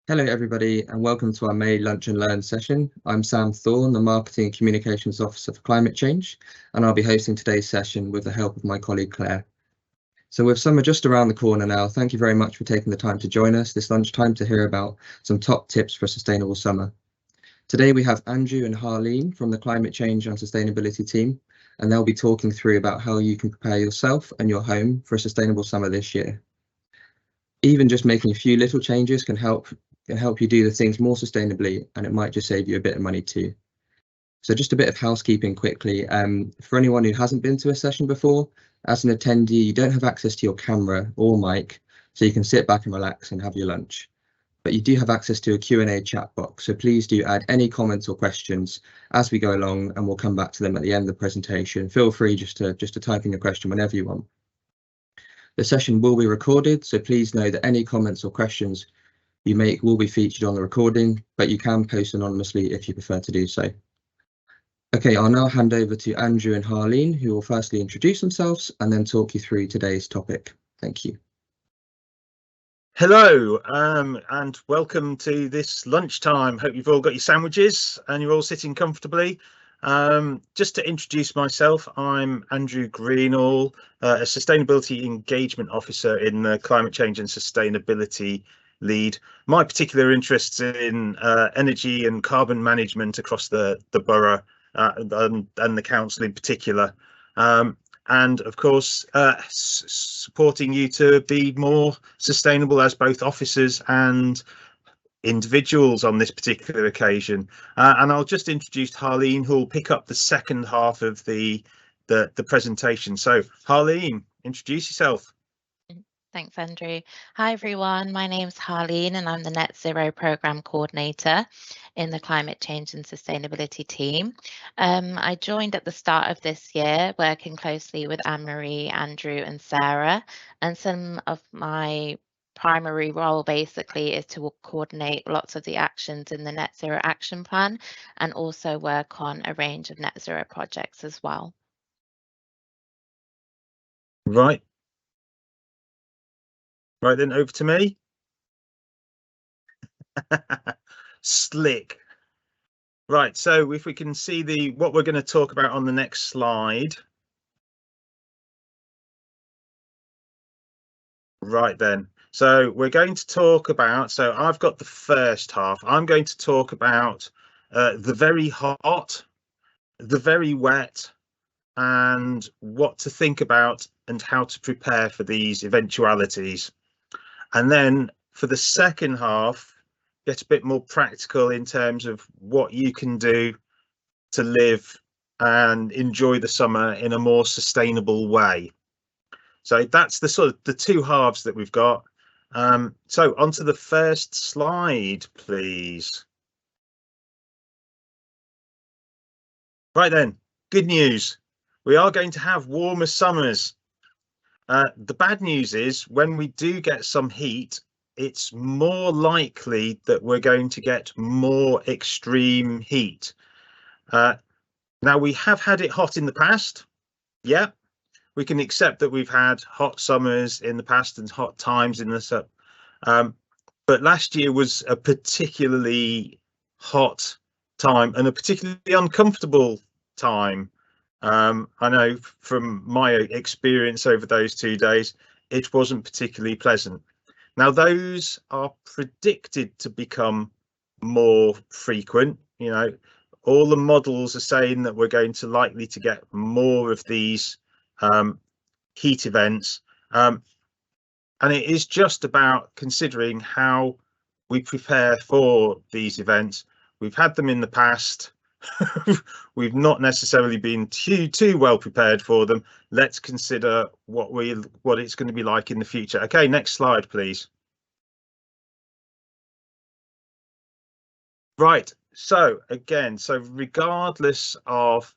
Hello everybody and welcome to our May Lunch and Learn session. I'm Sam Thorne, the Marketing and Communications Officer for Climate Change, and I'll be hosting today's session with the help of my colleague Claire. So with summer just around the corner now, thank you very much for taking the time to join us this lunchtime to hear about some top tips for a sustainable summer. Today we have Andrew and Harleen from the Climate Change and Sustainability team, and they'll be talking through about how you can prepare yourself and your home for a sustainable summer this year. Even just making a few little changes can help you do the things more sustainably, and it might just save you a bit of money too. So just a bit of housekeeping quickly. For anyone who hasn't been to a session before, as an attendee, you don't have access to your camera or mic, so you can sit back and relax and have your lunch. But you do have access to a Q&A chat box, so please do add any comments or questions as we go along, and we'll come back to them at the end of the presentation. Feel free just to type in your question whenever you want. The session will be recorded, so please know that any comments or questions you make will be featured on the recording, but you can post anonymously if you prefer to do so. Okay, I'll now hand over to Andrew and Harleen, who will firstly introduce themselves and then talk you through today's topic. Thank you. Hello, and welcome to this lunchtime. Hope you've all got your sandwiches and you're all sitting comfortably. Just to introduce myself, I'm Andrew Greenall, a Sustainability Engagement Officer in the Climate Change and Sustainability Lead. My particular interests in energy and carbon management across the borough and the council in particular. And of course, supporting you to be more sustainable as both officers and individuals on this particular occasion. And I'll just introduce Harleen, who will pick up the second half of the presentation. So Harleen, introduce yourself. Thanks, Andrew. Hi, everyone. My name's Harleen, and I'm the Net Zero Programme Coordinator in the Climate Change and Sustainability team. I joined at the start of this year, working closely with Anne-Marie, Andrew and Sarah, and some of my primary role basically is to coordinate lots of the actions in the Net Zero Action Plan and also work on a range of net zero projects as well. Right then, over to me. Slick. Right, so if we can see what we're going to talk about on the next slide. Right then, so we're going to talk about, so I've got the first half. I'm going to talk about the very hot, the very wet, and what to think about and how to prepare for these eventualities. And then for the second half, get a bit more practical in terms of what you can do to live and enjoy the summer in a more sustainable way. So that's the sort of the two halves that we've got. So onto the first slide, please. Right then, good news. We are going to have warmer summers. The bad news is when we do get some heat, it's more likely that we're going to get more extreme heat. Now, we have had it hot in the past. Yeah, we can accept that we've had hot summers in the past and hot times in the but last year was a particularly hot time and a particularly uncomfortable time. I know from my experience over those 2 days, it wasn't particularly pleasant. Now, those are predicted to become more frequent. You know, all the models are saying that we're going to likely to get more of these heat events. And it is just about considering how we prepare for these events. We've had them in the past. We've not necessarily been too well prepared for them. Let's consider what it's going to be like in the future. Okay, next slide, please. Right, so again, so regardless of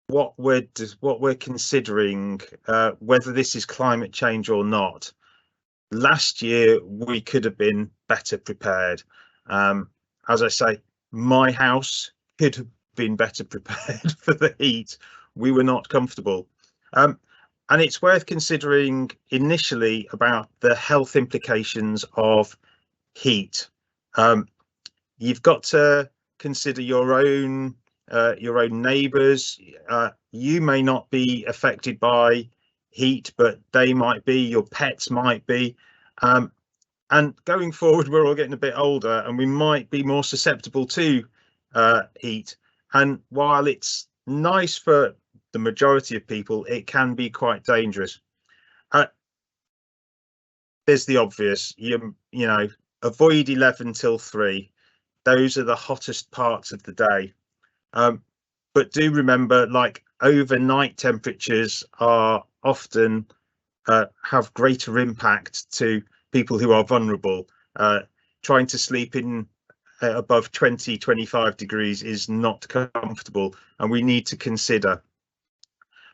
what we're considering, whether this is climate change or not, last year we could have been better prepared. As I say, my house could have been better prepared for the heat. We were not comfortable. And it's worth considering initially about the health implications of heat. You've got to consider your own neighbours. You may not be affected by heat, but they might be. Your pets might be. And going forward, we're all getting a bit older, and we might be more susceptible to heat. And while it's nice for the majority of people, it can be quite dangerous. There's the obvious. You know, avoid 11 till 3. Those are the hottest parts of the day. But do remember, like, overnight temperatures are often have greater impact to people who are vulnerable. Trying to sleep in above 20-25 degrees is not comfortable, and we need to consider.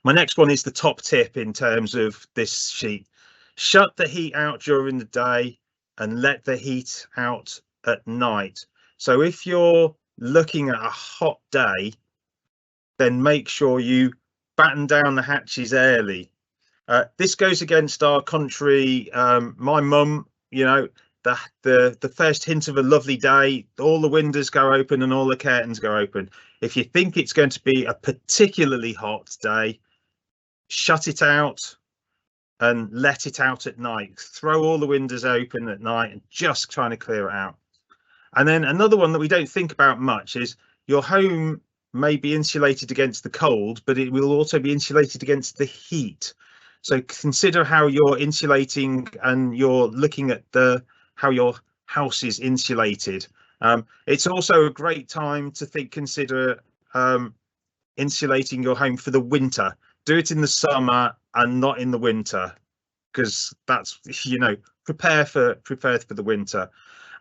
My next one is the top tip in terms of this sheet. Shut the heat out during the day and let the heat out at night. So if you're looking at a hot day, then make sure you batten down the hatches early. This goes against our country. My mum, you know, the first hint of a lovely day, all the windows go open and all the curtains go open. If you think it's going to be a particularly hot day, shut it out and let it out at night. Throw all the windows open at night and just trying to clear it out. And then another one that we don't think about much is your home may be insulated against the cold, but it will also be insulated against the heat. So consider how you're insulating, and you're looking at how your house is insulated. It's also a great time to consider insulating your home for the winter. Do it in the summer and not in the winter, because that's, you know, prepare for the winter.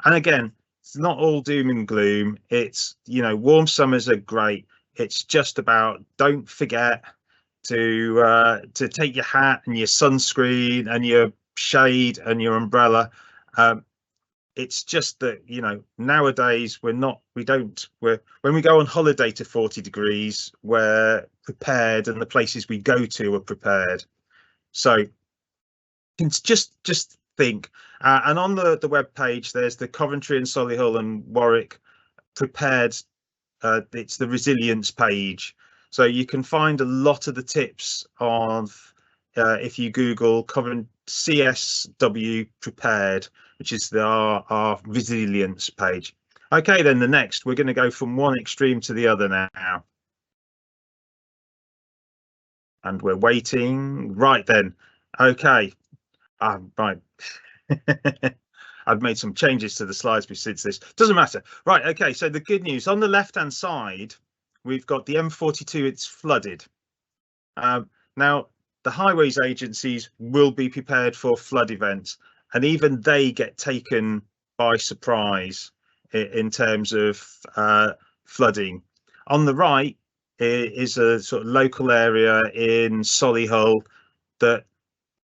And again, it's not all doom and gloom. It's, you know, warm summers are great. It's just about, don't forget to take your hat and your sunscreen and your shade and your umbrella. It's just that, you know, nowadays when we go on holiday to 40 degrees, we're prepared, and the places we go to are prepared. So just think. And on the web page, there's the Coventry and Solihull and Warwick prepared. It's the resilience page. So you can find a lot of the tips of, if you Google CSW prepared, which is our resilience page. Okay, then the next, we're going to go from one extreme to the other now. And we're waiting. Right then. Okay. Right. I've made some changes to the slides since this. Doesn't matter. Right. Okay. So the good news, on the left-hand side, we've got the M42. It's flooded. Now, the highways agencies will be prepared for flood events, and even they get taken by surprise in terms of flooding. On the right is a sort of local area in Solihull that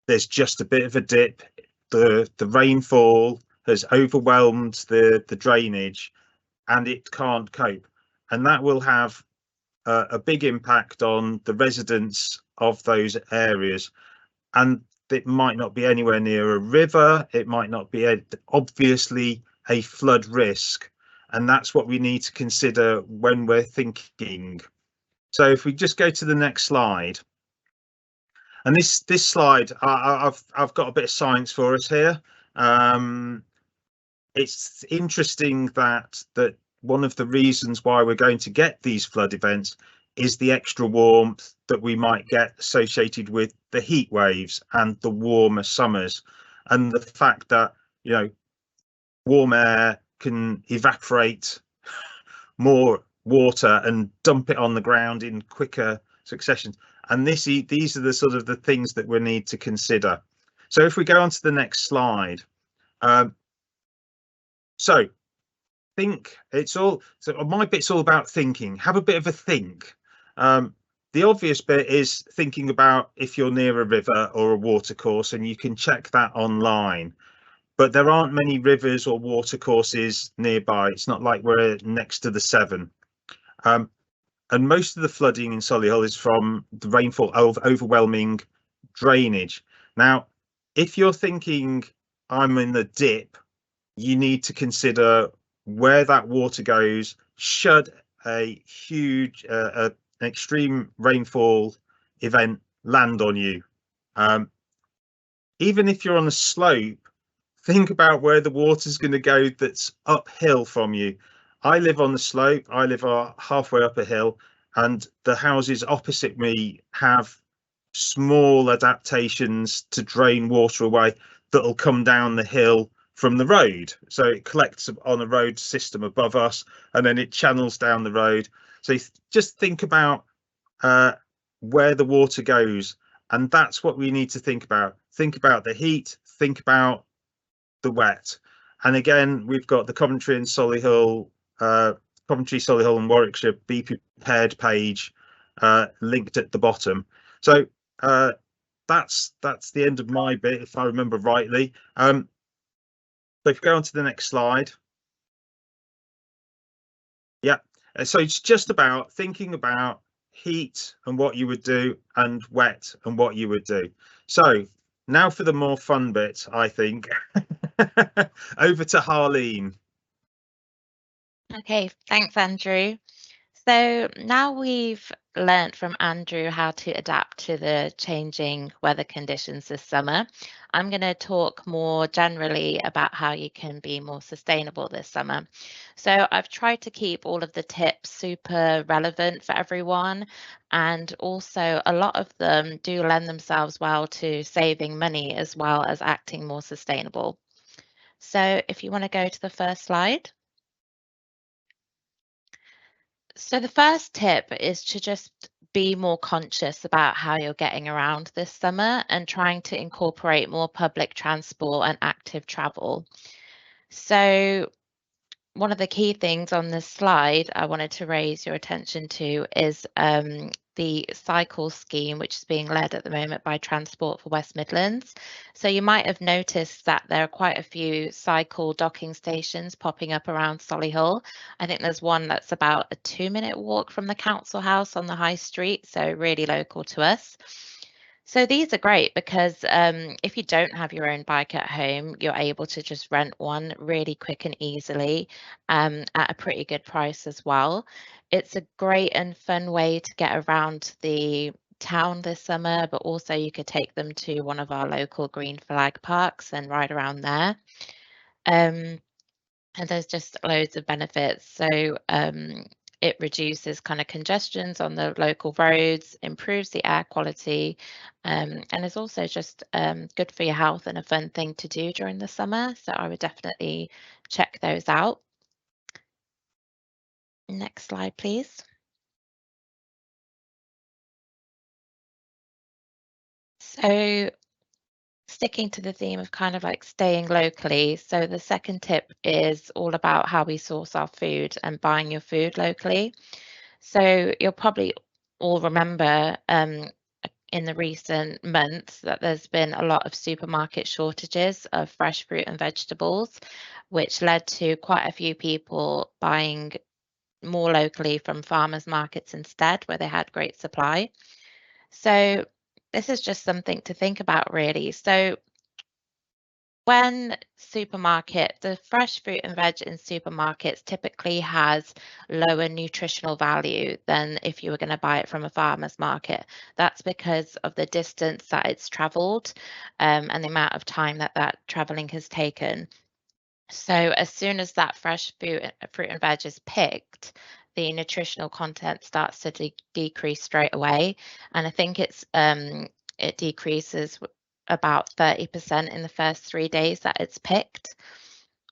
there's just a bit of a dip. The rainfall has overwhelmed the drainage, and it can't cope, and that will have a big impact on the residents of those areas. And it might not be anywhere near a river, it might not be obviously a flood risk, and that's what we need to consider when we're thinking. So if we just go to the next slide, and this slide, I've got a bit of science for us here. It's interesting that one of the reasons why we're going to get these flood events is the extra warmth that we might get associated with the heat waves and the warmer summers, and the fact that, you know, warm air can evaporate more water and dump it on the ground in quicker succession. And these are the sort of the things that we need to consider. So if we go on to the next slide, so think, so my bit's all about thinking. Have a bit of a think. The obvious bit is thinking about if you're near a river or a watercourse, and you can check that online. But there aren't many rivers or watercourses nearby. It's not like we're next to the Severn. And most of the flooding in Solihull is from the rainfall of overwhelming drainage. Now, if you're thinking I'm in the dip, you need to consider where that water goes should a huge, an extreme rainfall event land on you. Even if you're on a slope, think about where the water's going to go that's uphill from you. I live on the slope. I live halfway up a hill, and the houses opposite me have small adaptations to drain water away that'll come down the hill from the road. So it collects on a road system above us, and then it channels down the road. So just think about where the water goes, and that's what we need to think about. Think about the heat, think about the wet. And again, we've got the Coventry and Solihull, Coventry, Solihull and Warwickshire Be Prepared page linked at the bottom. So that's the end of my bit, if I remember rightly. So if you go on to the next slide. Yeah, so it's just about thinking about heat and what you would do, and wet and what you would do. So now for the more fun bit, I think. Over to Harleen. Okay, thanks, Andrew. So now we've learnt from Andrew how to adapt to the changing weather conditions this summer. I'm going to talk more generally about how you can be more sustainable this summer. So I've tried to keep all of the tips super relevant for everyone, and also a lot of them do lend themselves well to saving money as well as acting more sustainable. So if you want to go to the first slide. So the first tip is to just be more conscious about how you're getting around this summer and trying to incorporate more public transport and active travel. So one of the key things on this slide I wanted to raise your attention to is the cycle scheme, which is being led at the moment by Transport for West Midlands. So you might have noticed that there are quite a few cycle docking stations popping up around Solihull. I think there's one that's about a 2-minute walk from the council house on the high street, so really local to us. So these are great because if you don't have your own bike at home, you're able to just rent one really quick and easily at a pretty good price as well. It's a great and fun way to get around the town this summer, but also you could take them to one of our local green flag parks and ride around there. And there's just loads of benefits. So it reduces kind of congestions on the local roads, improves the air quality, and is also just good for your health and a fun thing to do during the summer. So I would definitely check those out. Next slide, please. So sticking to the theme of kind of like staying locally. So the second tip is all about how we source our food and buying your food locally. So you'll probably all remember in the recent months that there's been a lot of supermarket shortages of fresh fruit and vegetables, which led to quite a few people buying more locally from farmers markets instead, where they had great supply. So this is just something to think about, really. So when the fresh fruit and veg in supermarkets typically has lower nutritional value than if you were going to buy it from a farmer's market. That's because of the distance that it's travelled and the amount of time that that travelling has taken. So as soon as that fresh fruit and veg is picked, the nutritional content starts to decrease straight away. And I think it decreases about 30% in the first 3 days that it's picked.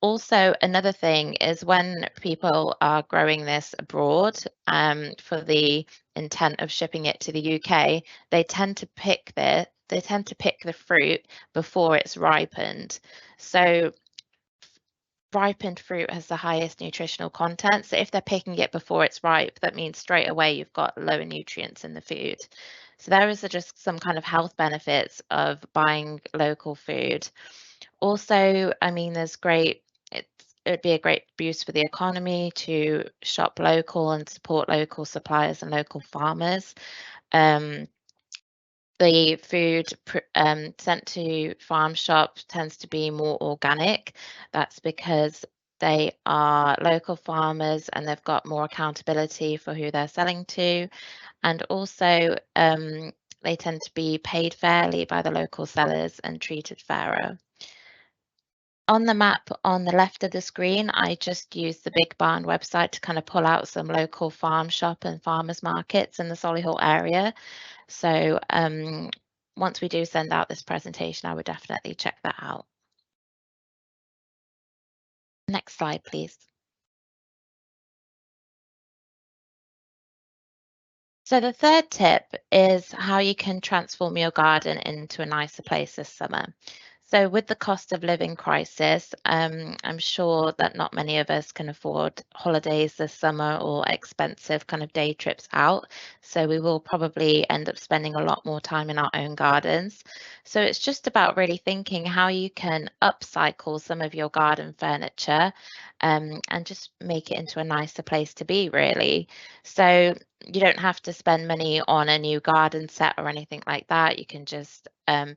Also, another thing is when people are growing this abroad for the intent of shipping it to the UK, they tend to pick the fruit before it's ripened. So ripened fruit has the highest nutritional content. So if they're picking it before it's ripe, that means straight away you've got lower nutrients in the food. So there is just some kind of health benefits of buying local food. Also, I mean, it'd be a great boost for the economy to shop local and support local suppliers and local farmers. the food sent to farm shop tends to be more organic. That's because they are local farmers and they've got more accountability for who they're selling to. And also, they tend to be paid fairly by the local sellers and treated fairer. On the map on the left of the screen, I just used the Big Barn website to kind of pull out some local farm shop and farmers markets in the Solihull area. So once we do send out this presentation, I would definitely check that out. Next slide, please. So the third tip is how you can transform your garden into a nicer place this summer. So with the cost of living crisis, I'm sure that not many of us can afford holidays this summer or expensive kind of day trips out. So we will probably end up spending a lot more time in our own gardens. So it's just about really thinking how you can upcycle some of your garden furniture and just make it into a nicer place to be, really. So you don't have to spend money on a new garden set or anything like that. You can just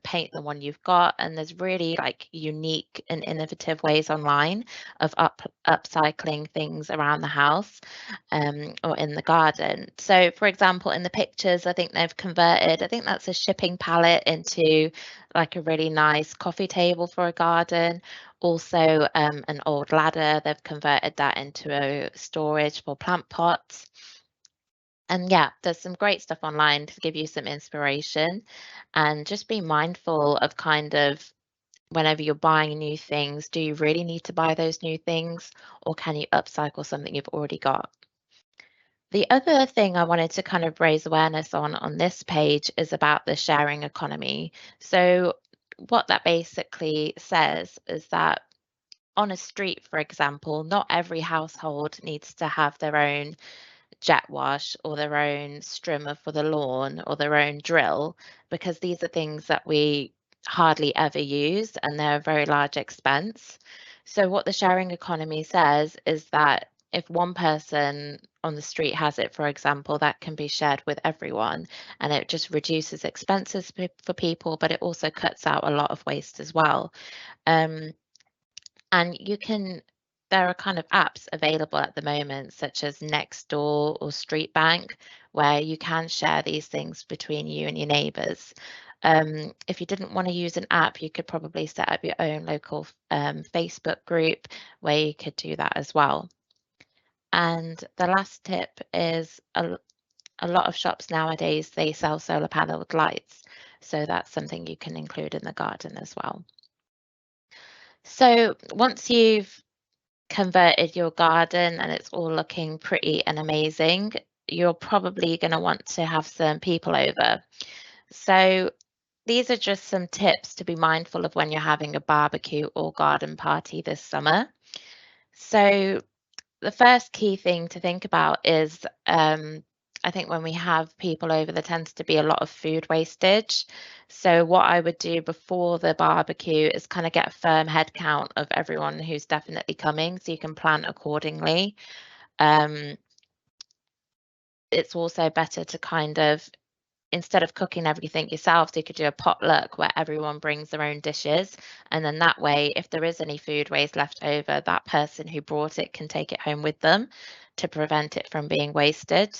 paint the one you've got, and there's really like unique and innovative ways online of upcycling things around the house or in the garden. So for example, in the pictures, I think they've converted, I think that's a shipping pallet into like a really nice coffee table for a garden. Also an old ladder, they've converted that into a storage for plant pots. And yeah, there's some great stuff online to give you some inspiration, and just be mindful of kind of whenever you're buying new things, do you really need to buy those new things, or can you upcycle something you've already got? The other thing I wanted to kind of raise awareness on this page is about the sharing economy. So what that basically says is that on a street, for example, not every household needs to have their own jet wash or their own strimmer for the lawn or their own drill, because these are things that we hardly ever use and they're a very large expense. So what the sharing economy says is that if one person on the street has it, for example, that can be shared with everyone, and it just reduces expenses for people, but it also cuts out a lot of waste as well. And there are kind of apps available at the moment, such as Nextdoor or Street Bank, where you can share these things between you and your neighbours. If you didn't want to use an app, you could probably set up your own local Facebook group where you could do that as well. And the last tip is a lot of shops nowadays, they sell solar panelled lights. So that's something you can include in the garden as well. So once you've converted your garden and it's all looking pretty and amazing, you're probably going to want to have some people over. So these are just some tips to be mindful of when you're having a barbecue or garden party this summer. So the first key thing to think about is I think when we have people over, there tends to be a lot of food wastage. So what I would do before the barbecue is kind of get a firm head count of everyone who's definitely coming, so you can plan accordingly. It's also better to kind of, instead of cooking everything yourself, so you could do a potluck where everyone brings their own dishes. And then that way, if there is any food waste left over, that person who brought it can take it home with them to prevent it from being wasted.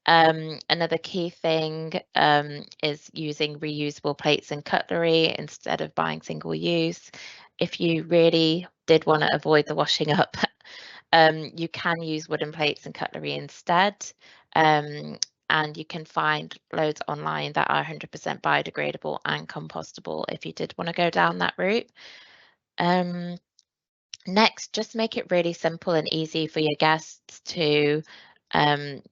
Another key thing is using reusable plates and cutlery instead of buying single use. If you really did want to avoid the washing up, you can use wooden plates and cutlery instead. And you can find loads online that are 100% biodegradable and compostable if you did want to go down that route. Next, just make it really simple and easy for your guests to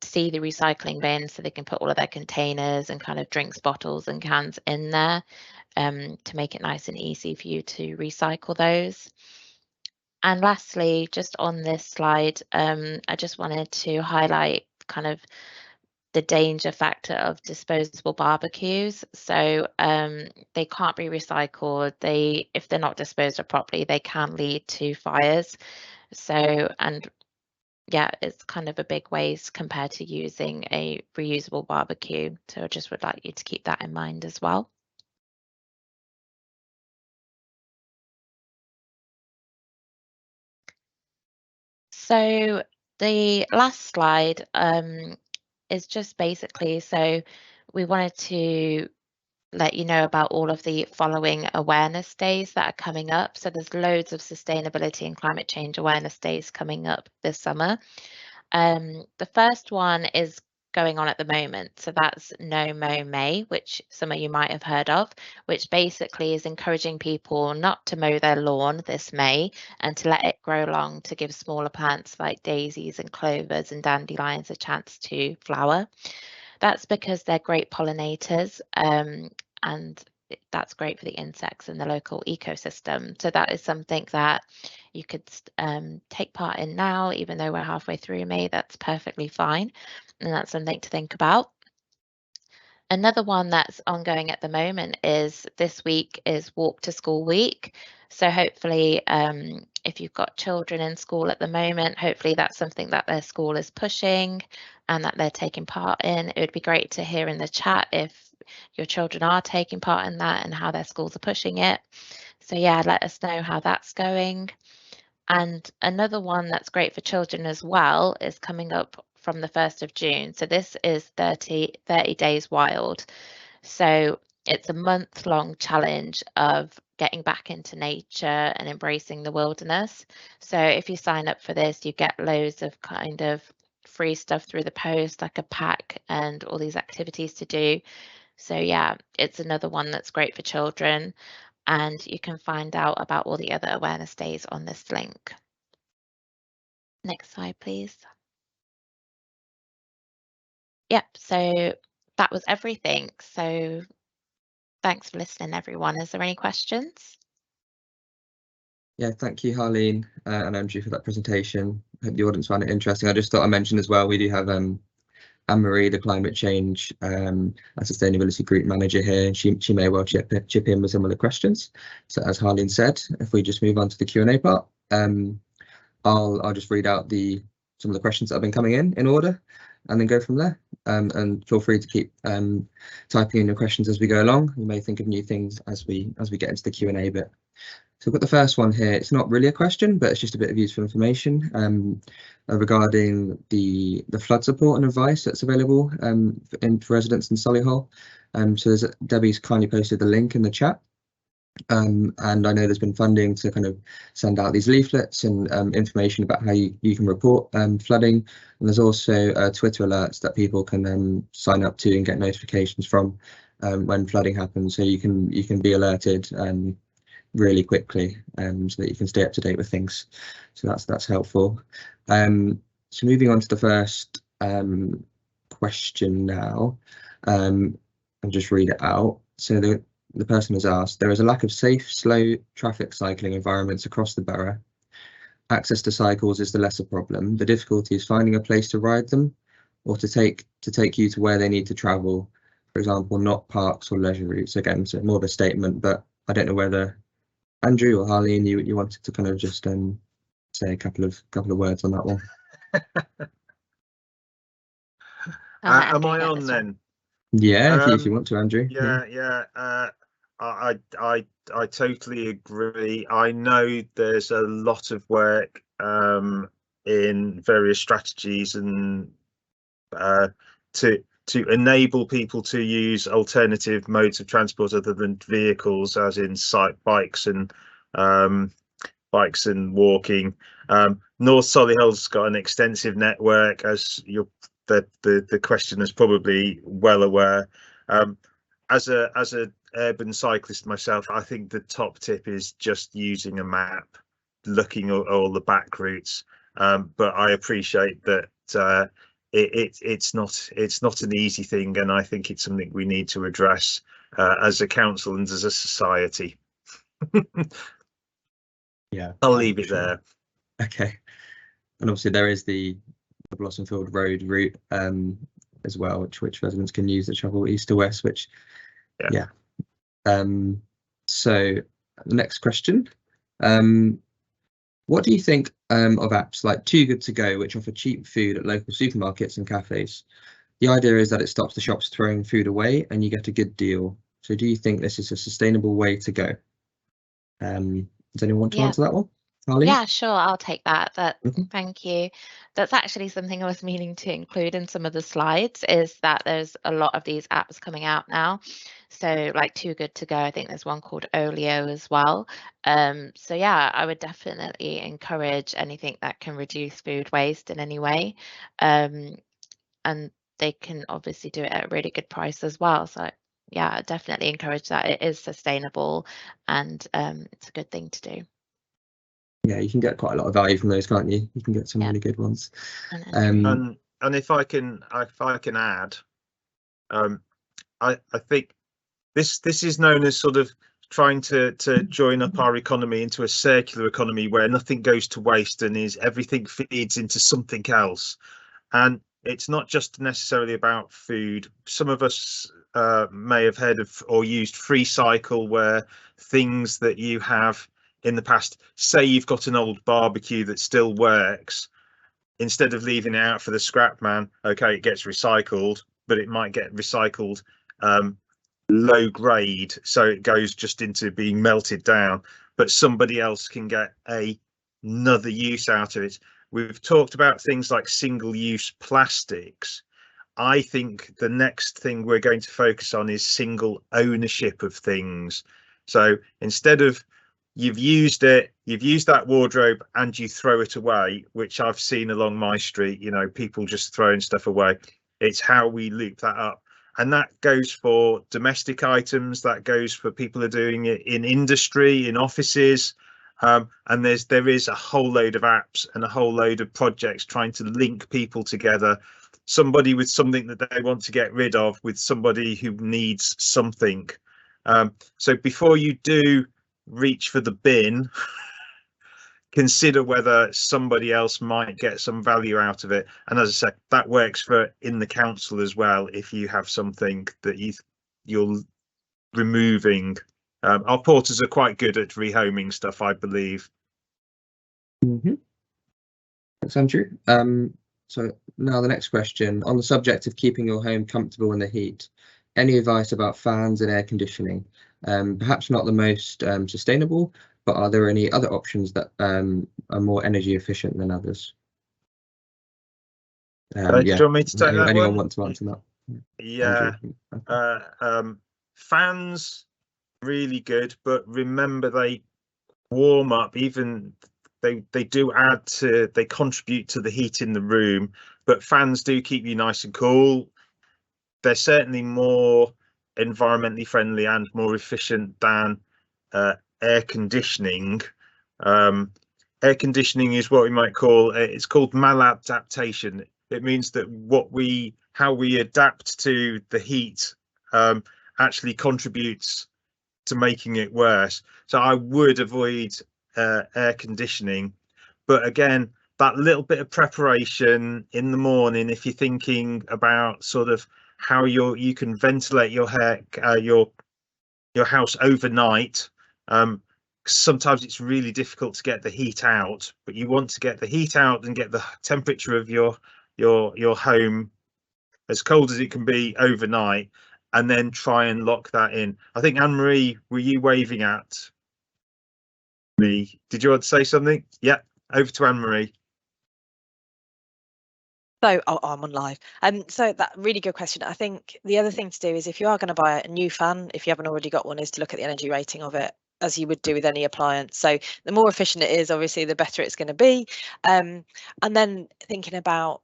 see the recycling bin, so they can put all of their containers and kind of drinks bottles and cans in there to make it nice and easy for you to recycle those. And lastly, just on this slide, I just wanted to highlight kind of the danger factor of disposable barbecues. So they can't be recycled. If they're not disposed of properly, they can lead to fires. So, and yeah, it's kind of a big waste compared to using a reusable barbecue. So I just would like you to keep that in mind as well. So the last slide is just basically, so we wanted to let you know about all of the following awareness days that are coming up. So there's loads of sustainability and climate change awareness days coming up this summer. The first one is going on at the moment. So that's No Mow May, which some of you might have heard of, which basically is encouraging people not to mow their lawn this May and to let it grow long to give smaller plants like daisies and clovers and dandelions a chance to flower. That's because they're great pollinators, and that's great for the insects in the local ecosystem. So that is something that you could take part in now, even though we're halfway through May, that's perfectly fine. And that's something to think about. Another one that's ongoing at the moment is this week is Walk to School Week. So hopefully, if you've got children in school at the moment, hopefully that's something that their school is pushing and that they're taking part in. It would be great to hear in the chat if your children are taking part in that and how their schools are pushing it. So yeah, let us know how that's going. And another one that's great for children as well is coming up from the 1st of June. So this is 30 Days Wild. So it's a month-long challenge of getting back into nature and embracing the wilderness. So if you sign up for this, you get loads of kind of free stuff through the post, like a pack and all these activities to do. So yeah, it's another one that's great for children. And you can find out about all the other awareness days on this link. Next slide, please. Yep, so that was everything. So thanks for listening, everyone. Is there any questions? Yeah, thank you, Harleen and Andrew, for that presentation. I hope the audience found it interesting. I just thought I'd mention as well, we do have Anne-Marie, the climate change and sustainability group manager here, and she may well chip in with some of the questions. So as Harleen said, if we just move on to the Q&A part, I'll just read out some of the questions that have been coming in order and then go from there. And feel free to keep typing in your questions as we go along. We may think of new things as we get into the Q&A bit. So we've got the first one here. It's not really a question, but it's just a bit of useful information regarding the flood support and advice that's available for residents in Solihull. So Debbie's kindly posted the link in the chat. And I know there's been funding to kind of send out these leaflets and information about how you can report flooding. And there's also Twitter alerts that people can sign up to and get notifications from when flooding happens. So you can be alerted really quickly so that you can stay up to date with things. So that's helpful. So moving on to the first question now, I'll just read it out. So the person has asked, there is a lack of safe, slow traffic cycling environments across the borough. Access to cycles is the lesser problem. The difficulty is finding a place to ride them or to take you to where they need to travel. For example, not parks or leisure routes. Again, so more of a statement, but I don't know whether Andrew or Harleen, you wanted to kind of just say a couple of words on that one. Am I on then? Yeah, if you want to, Andrew. Yeah. I totally agree. I know there's a lot of work in various strategies and to enable people to use alternative modes of transport other than vehicles, as in bikes and walking. North Solihull's got an extensive network, as the questioner's probably well aware. As a urban cyclist myself, I think the top tip is just using a map, looking at all the back routes. But I appreciate that it's not an easy thing, and I think it's something we need to address as a council and as a society. Yeah, I'll leave it there. Okay, and obviously there is the Blossomfield Road route as well, which residents can use to travel east to west, which yeah. So the next question, What do you think of apps like Too Good To Go, which offer cheap food at local supermarkets and cafes? The idea is that it stops the shops throwing food away and you get a good deal. So do you think this is a sustainable way to go? Does anyone want to Yeah. answer that one? Harley? Yeah, sure, I'll take that. Mhm. Thank you. That's actually something I was meaning to include in some of the slides, is that there's a lot of these apps coming out now. So like Too Good To Go, I think there's one called Olio as well. So yeah, I would definitely encourage anything that can reduce food waste in any way. And they can obviously do it at a really good price as well. So yeah, I definitely encourage that. It is sustainable and it's a good thing to do. Yeah, you can get quite a lot of value from those, can't you? You can get some Yeah. really good ones. And And if I can add, I think this is known as sort of trying to join up our economy into a circular economy where nothing goes to waste and everything feeds into something else. And it's not just necessarily about food. Some of us may have heard of or used free cycle, where things that you have in the past, say you've got an old barbecue that still works, instead of leaving it out for the scrap man, okay, it gets recycled, but it might get recycled low grade, so it goes just into being melted down, but somebody else can get another use out of it. We've talked about things like single-use plastics. I think the next thing we're going to focus on is single ownership of things. So instead of you've used that wardrobe and you throw it away, which I've seen along my street, people just throwing stuff away. It's how we loop that up. And that goes for domestic items, that goes for people who are doing it in industry, in offices. And there is a whole load of apps and a whole load of projects trying to link people together. Somebody with something that they want to get rid of with somebody who needs something. So before you do reach for the bin, consider whether somebody else might get some value out of it. And as I said, that works for in the council as well. If you have something that you're removing, our porters are quite good at rehoming stuff, I believe. Thanks, Andrew. So now the next question, on the subject of keeping your home comfortable in the heat, any advice about fans and air conditioning? Perhaps not the most sustainable, but are there any other options that are more energy efficient than others? Do you want me to take that anyone one? want to answer that? Yeah. Fans, really good, but remember they warm up, even they do they contribute to the heat in the room, but fans do keep you nice and cool. They're certainly more environmentally friendly and more efficient than air conditioning. Air conditioning is what we might call, it's called maladaptation. It means that how we adapt to the heat actually contributes to making it worse. So I would avoid air conditioning, but again, that little bit of preparation in the morning, if you're thinking about sort of how you can ventilate your house overnight. Sometimes it's really difficult to get the heat out, but you want to get the heat out and get the temperature of your home as cold as it can be overnight, and then try and lock that in. I think Anne-Marie, were you waving at me? Did you want to say something? Yeah, over to Anne-Marie. So I'm on live. So that really good question. I think the other thing to do is, if you are going to buy a new fan, if you haven't already got one, is to look at the energy rating of it, as you would do with any appliance. So the more efficient it is, obviously, the better it's going to be. And then thinking about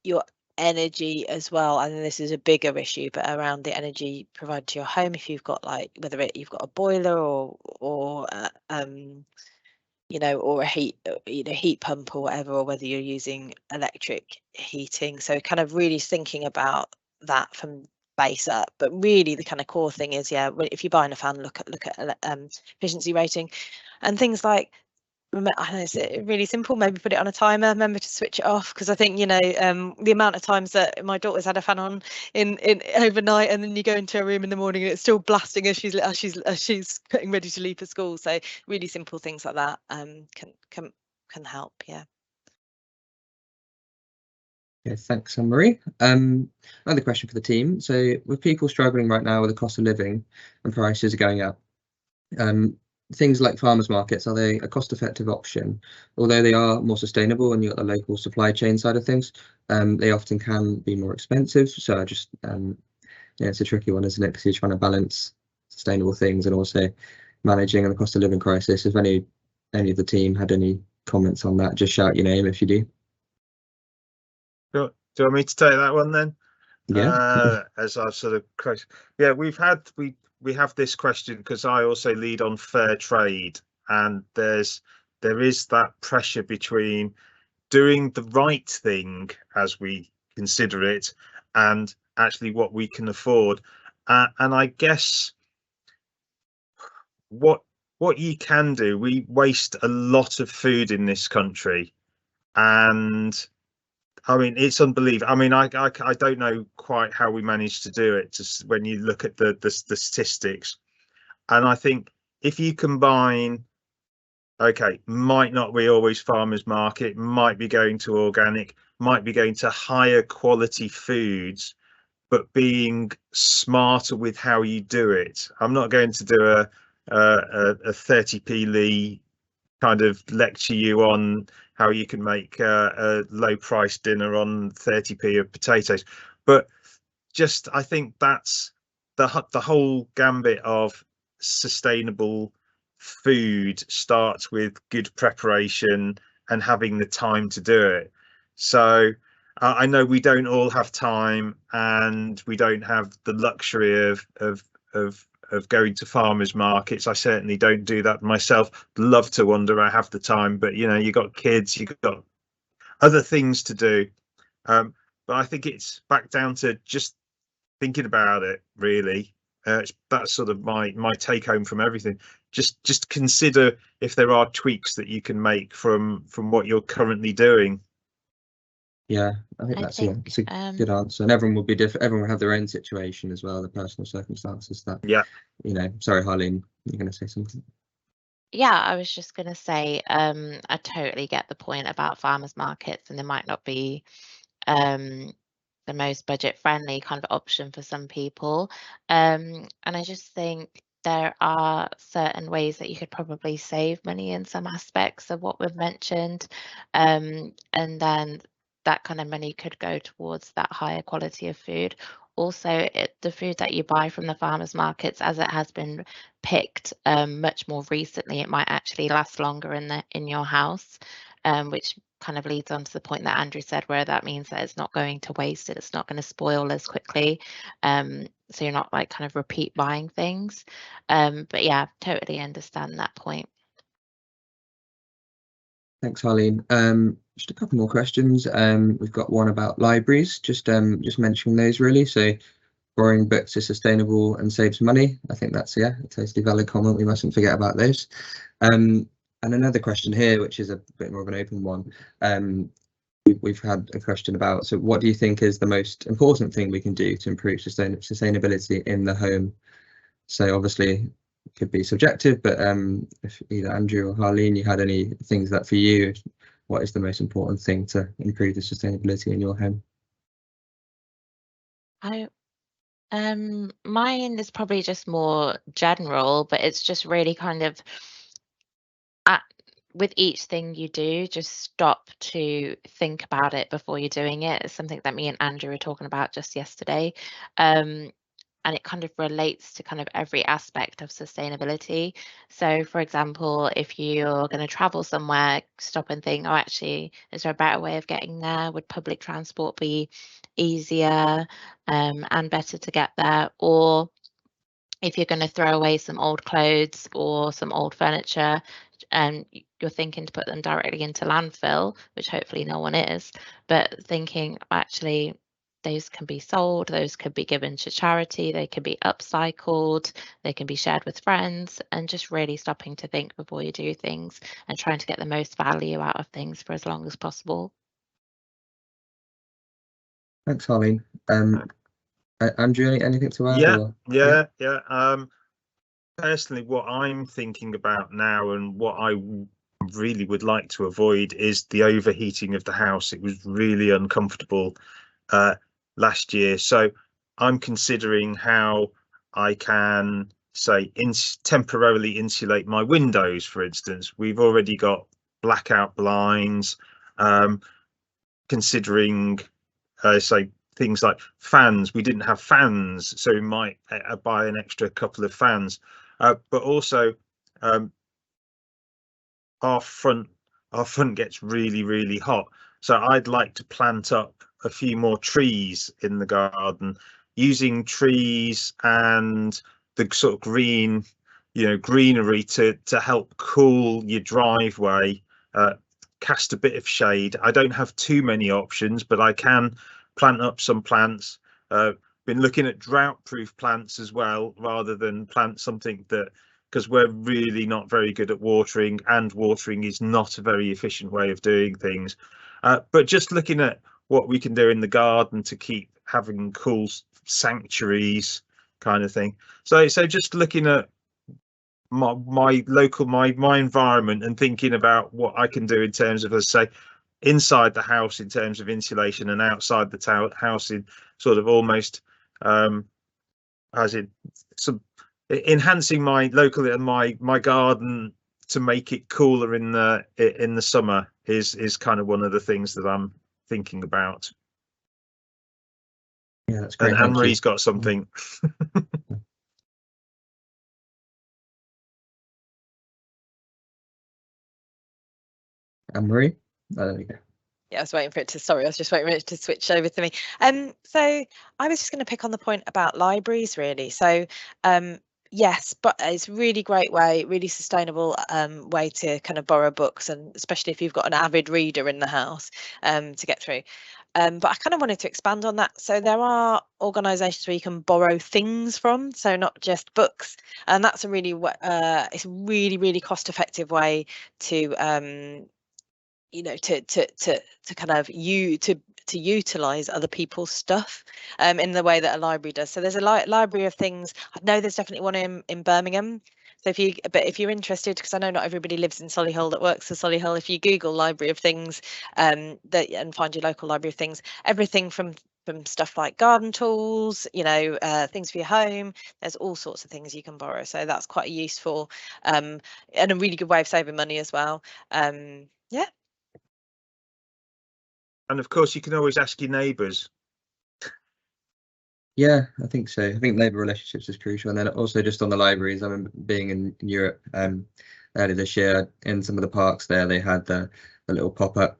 your energy as well. I think this is a bigger issue, but around the energy provided to your home, if you've got whether you've got a boiler or or a heat pump or whatever, or whether you're using electric heating. So kind of really thinking about that from base up. But really the kind of core thing is, if you're buying a fan, look at efficiency rating and things like, I know it's really simple, maybe put it on a timer, remember to switch it off, because I think the amount of times that my daughter's had a fan on in overnight, and then you go into her room in the morning and it's still blasting as she's getting ready to leave for school. So really simple things like that can can help. Yeah. Yeah, thanks, Anne-Marie. Another question for the team. So with people struggling right now with the cost of living and prices are going up, things like farmers markets, are they a cost-effective option? Although they are more sustainable and you've got the local supply chain side of things, they often can be more expensive. So I just, yeah, it's a tricky one, isn't it? Because you're trying to balance sustainable things and also managing the cost of living crisis. If any of the team had any comments on that, just shout your name if you do. Do you want me to take that one then? Yeah. As I've sort of, yeah, we have this question because I also lead on fair trade, and there is that pressure between doing the right thing as we consider it and actually what we can afford. And I guess what you can do, we waste a lot of food in this country, and I mean, it's unbelievable. I mean, I don't know quite how we managed to do it, just when you look at the statistics. And I think if you combine, okay, might not be always farmers market, might be going to organic, might be going to higher quality foods, but being smarter with how you do it. I'm not going to do a 30p Lee kind of lecture you on how you can make a low price dinner on 30p of potatoes, but just I think that's the whole gambit of sustainable food starts with good preparation and having the time to do it. So I know we don't all have time, and we don't have the luxury of going to farmers markets. I certainly don't do that myself. Love to wander, I have the time, but you know, you got kids, you got other things to do. But I think it's back down to just thinking about it, really. That's sort of my take home from everything. Just consider if there are tweaks that you can make from what you're currently doing. Yeah, I think that's a good answer, and everyone will be different. Everyone will have their own situation as well, the personal circumstances that, yeah, you know. Sorry, Harleen, you're going to say something. Yeah, I was just going to say, I totally get the point about farmers markets, and they might not be the most budget friendly kind of option for some people. And I just think there are certain ways that you could probably save money in some aspects of what we've mentioned. And then that kind of money could go towards that higher quality of food. Also, the food that you buy from the farmers markets, as it has been picked much more recently, it might actually last longer in your house, which kind of leads on to the point that Andrew said, where that means that it's not going to waste, it's not going to spoil as quickly. So you're not like kind of repeat buying things. But yeah, totally understand that point. Thanks, Harleen. Just a couple more questions. We've got one about libraries, just mentioning those really. So borrowing books is sustainable and saves money. I think that's, yeah, a totally valid comment. We mustn't forget about those. And another question here, which is a bit more of an open one. We've had a question about, so what do you think is the most important thing we can do to improve sustainability in the home? So obviously it could be subjective, but if either Andrew or Harleen, you had any things that for you, what is the most important thing to improve the sustainability in your home? Mine is probably just more general, but it's just really kind of with each thing you do, just stop to think about it before you're doing it. It's something that me and Andrew were talking about just yesterday. And it kind of relates to kind of every aspect of sustainability. So for example, if you're going to travel somewhere, stop and think, oh, actually, is there a better way of getting there? Would public transport be easier and better to get there? Or if you're going to throw away some old clothes or some old furniture, and you're thinking to put them directly into landfill, which hopefully no one is, but thinking actually those can be sold, those could be given to charity, they can be upcycled, they can be shared with friends, and just really stopping to think before you do things and trying to get the most value out of things for as long as possible. Thanks, Harleen. Andrew, anything to add? Yeah. Personally, what I'm thinking about now and what I really would like to avoid is the overheating of the house. It was really uncomfortable last year, so I'm considering how I can say temporarily insulate my windows. For instance, we've already got blackout blinds, considering say things like fans. We didn't have fans, so we might buy an extra couple of fans, but also our front gets really hot, so I'd like to plant up a few more trees in the garden, using trees and the sort of green, greenery to help cool your driveway, cast a bit of shade. I don't have too many options, but I can plant up some plants. Been looking at drought-proof plants as well, rather than plant something that, because we're really not very good at watering, and watering is not a very efficient way of doing things. But just looking at what we can do in the garden to keep having cool sanctuaries kind of thing. So just looking at my local, my environment, and thinking about what I can do in terms of, let's say, inside the house in terms of insulation, and outside the house in sort of almost as in some enhancing my local and my garden to make it cooler in the summer is kind of one of the things that I'm thinking about. Yeah, that's great. And Anne-Marie's got something. Anne-Marie? Oh, there we go. Yeah, I was waiting for it to, sorry, I was just waiting for it to switch over to me. So I was just going to pick on the point about libraries, really. So yes, but it's a really great way, really sustainable way to kind of borrow books, and especially if you've got an avid reader in the house to get through. But I kind of wanted to expand on that. So there are organisations where you can borrow things from, so not just books, and that's a really it's a really cost effective way to to kind of to utilize other people's stuff in the way that a library does. So there's a library of things. I know there's definitely one in Birmingham. So if you're interested, because I know not everybody lives in Solihull that works for Solihull, if you Google library of things and find your local library of things, everything from stuff like garden tools, things for your home, there's all sorts of things you can borrow. So that's quite useful and a really good way of saving money as well. Yeah. And of course, you can always ask your neighbours. Yeah, I think so. I think neighbour relationships is crucial. And then also just on the libraries, I remember being in Europe earlier this year, in some of the parks there, they had the little pop-up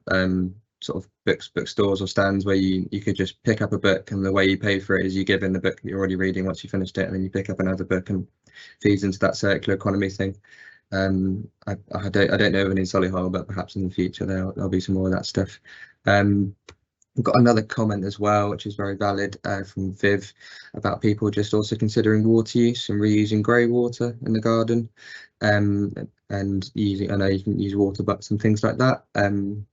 sort of bookstores or stands where you could just pick up a book, and the way you pay for it is you give in the book that you're already reading once you finished it, and then you pick up another book, and feeds into that circular economy thing. I don't know of any in Solihull, but perhaps in the future there'll be some more of that stuff. We've got another comment as well, which is very valid, from Viv, about people just also considering water use and reusing grey water in the garden, and using, I know you can use water butts and things like that. And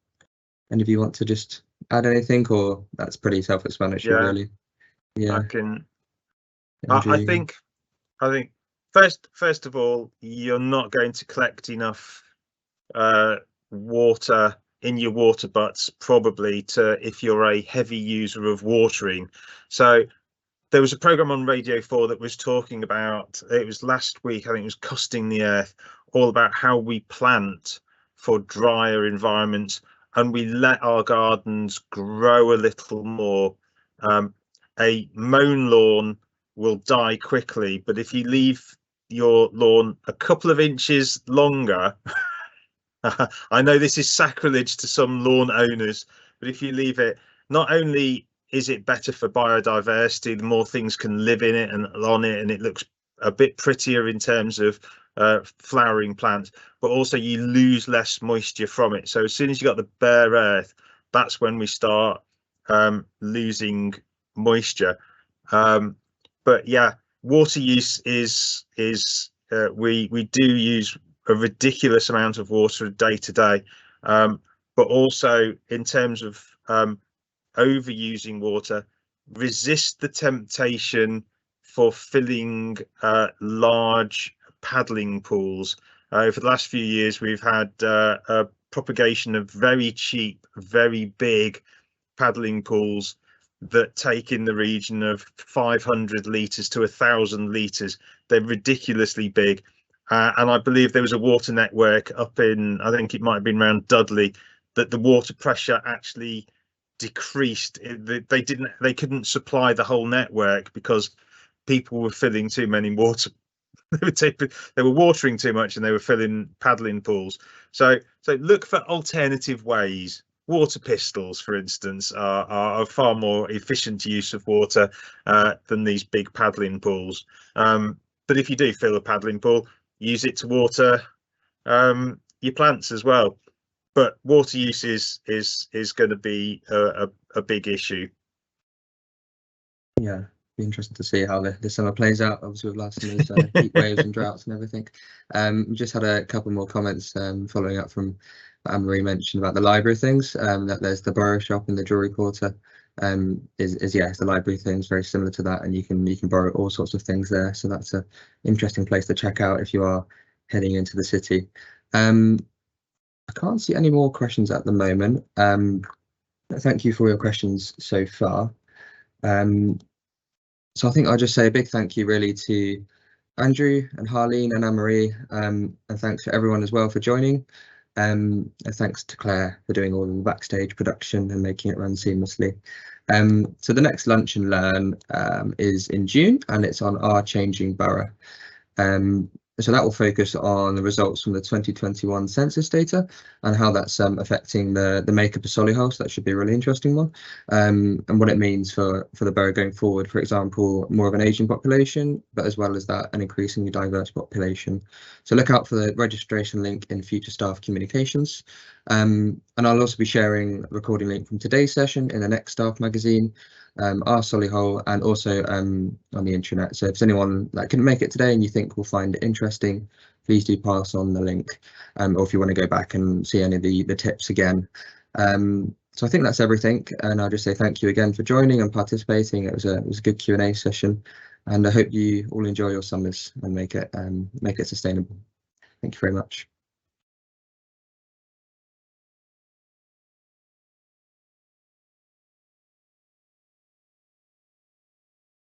if you want to just add anything, or that's pretty self-explanatory, Yeah, really. Yeah, I think first of all, you're not going to collect enough water in your water butts, probably, if you're a heavy user of watering. So there was a program on Radio 4 that was talking about, it was last week, I think it was Costing the Earth, all about how we plant for drier environments and we let our gardens grow a little more. A mown lawn will die quickly, but if you leave your lawn a couple of inches longer, I know this is sacrilege to some lawn owners, but if you leave it, not only is it better for biodiversity, the more things can live in it and on it, and it looks a bit prettier in terms of flowering plants, but also you lose less moisture from it. So as soon as you got the bare earth, that's when we start losing moisture. But yeah, water use is we do use a ridiculous amount of water day to day, but also in terms of overusing water, resist the temptation for filling large paddling pools. Over the last few years, we've had a propagation of very cheap, very big paddling pools that take in the region of 500 litres to 1,000 litres. They're ridiculously big. And I believe there was a water network up in, I think it might have been around Dudley, that the water pressure actually decreased. They couldn't supply the whole network because people were filling too many water. They were watering too much and they were filling paddling pools. So look for alternative ways. Water pistols, for instance, are a far more efficient use of water than these big paddling pools. But if you do fill a paddling pool, use it to water your plants as well. But water use is going to be a big issue. Yeah, be interesting to see how the summer plays out. Obviously, with last summer's heat waves and droughts and everything. We just had a couple more comments following up from what Anne-Marie mentioned about the library things. That there's the borough shop and the jewellery quarter. It's the library things very similar to that, and you can borrow all sorts of things there. So that's a interesting place to check out if you are heading into the city. I can't see any more questions at the moment. Thank you for your questions so far. So I think I'll just say a big thank you really to Andrew and Harleen and Anne-Marie, and thanks to everyone as well for joining. And thanks to Claire for doing all of the backstage production and making it run seamlessly. So the next Lunch and Learn is in June, and it's on our changing borough. So that will focus on the results from the 2021 census data and how that's affecting the makeup of Solihull. So that should be a really interesting one, and what it means for the borough going forward. For example, more of an ageing population, but as well as that, an increasingly diverse population. So look out for the registration link in future staff communications. And I'll also be sharing a recording link from today's session in the next staff magazine, our Solihull, and also on the intranet. So if there's anyone that couldn't make it today and you think will find it interesting, please do pass on the link, or if you want to go back and see any of the tips again. So I think that's everything, and I'll just say thank you again for joining and participating. It was a good Q&A session, and I hope you all enjoy your summers and make it sustainable. Thank you very much.